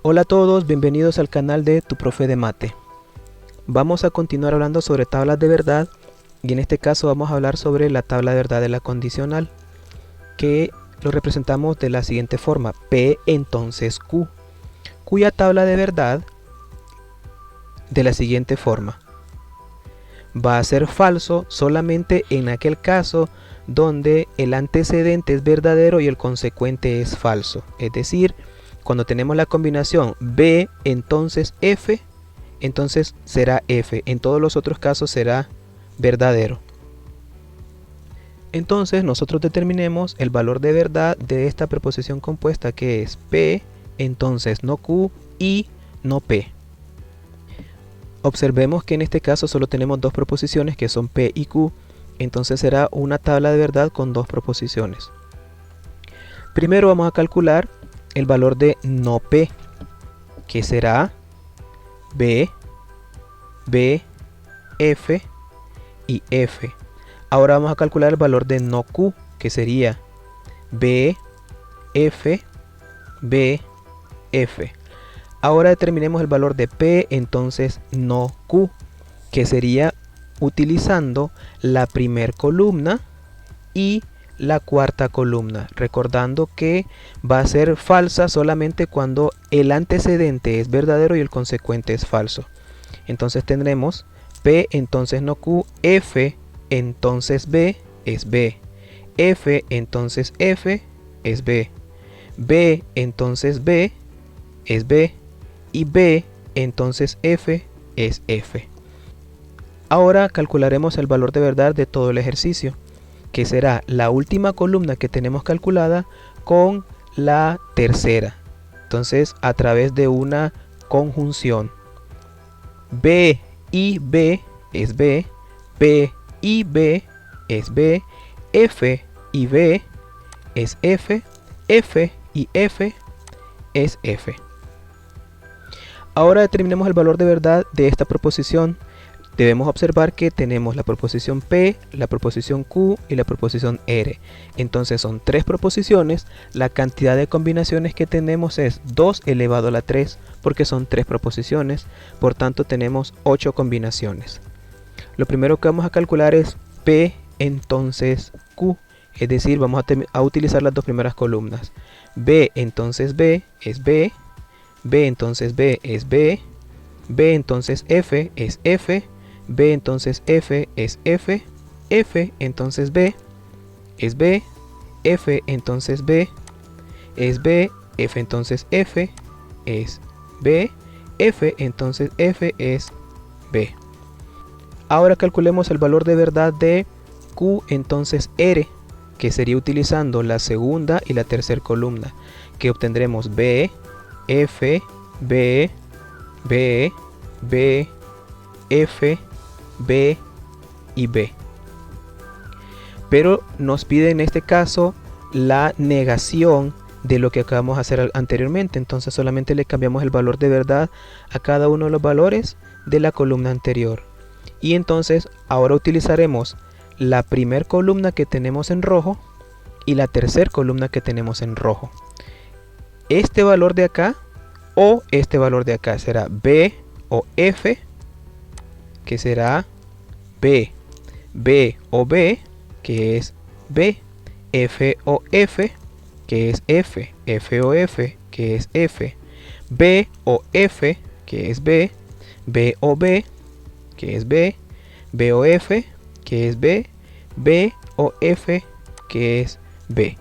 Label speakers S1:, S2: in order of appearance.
S1: Hola a todos, bienvenidos al canal de Tu Profe de Mate. Vamos a continuar hablando sobre tablas de verdad y en este caso vamos a hablar sobre la tabla de verdad de la condicional, que lo representamos de la siguiente forma: P entonces Q, cuya tabla de verdad de la siguiente forma va a ser falso solamente en aquel caso donde el antecedente es verdadero y el consecuente es falso. Es decir, cuando tenemos la combinación B entonces F, entonces será F. En todos los otros casos será verdadero. Entonces nosotros determinemos el valor de verdad de esta preposición compuesta, que es P entonces no Q y no P. Observemos que en este caso solo tenemos dos proposiciones, que son P y Q, entonces será una tabla de verdad con dos proposiciones. Primero vamos a calcular el valor de no P, que será B, B, F y F. Ahora vamos a calcular el valor de no Q, que sería B, F, B, F. Ahora determinemos el valor de P entonces no Q, que sería utilizando la primera columna y la cuarta columna, recordando que va a ser falsa solamente cuando el antecedente es verdadero y el consecuente es falso. Entonces tendremos P entonces no Q, F entonces B es B, F entonces F es B, B entonces B es B y B entonces F es F. Ahora calcularemos el valor de verdad de todo el ejercicio, que será la última columna que tenemos calculada con la tercera. Entonces, a través de una conjunción, B y B es B, B y B es B, F y B es F, F y F es F. Ahora determinemos el valor de verdad de esta proposición. Debemos observar que tenemos la proposición P, la proposición Q y la proposición R. Entonces son tres proposiciones. La cantidad de combinaciones que tenemos es 2 elevado a la 3, porque son tres proposiciones. Por tanto tenemos 8 combinaciones. Lo primero que vamos a calcular es P entonces Q. Es decir, vamos a utilizar las dos primeras columnas. B entonces B es B, B entonces B es B, B entonces F es F, B entonces F es F, F entonces B es B, F entonces B es B, F entonces F es B, F entonces F es B. Ahora calculemos el valor de verdad de Q entonces R, que sería utilizando la segunda y la tercera columna, que obtendremos B, F, B, B, B, F, B y B. Pero nos pide en este caso la negación de lo que acabamos de hacer anteriormente. Entonces solamente le cambiamos el valor de verdad a cada uno de los valores de la columna anterior. Y entonces ahora utilizaremos la primera columna que tenemos en rojo y la tercera columna que tenemos en rojo. Este valor de acá o este valor de acá será B o F, que será B, B o B, que es B, F o F, que es F, F o F, que es F, B o F, que es B, B o B, que es B, B o F, que es B, B o F, que es B.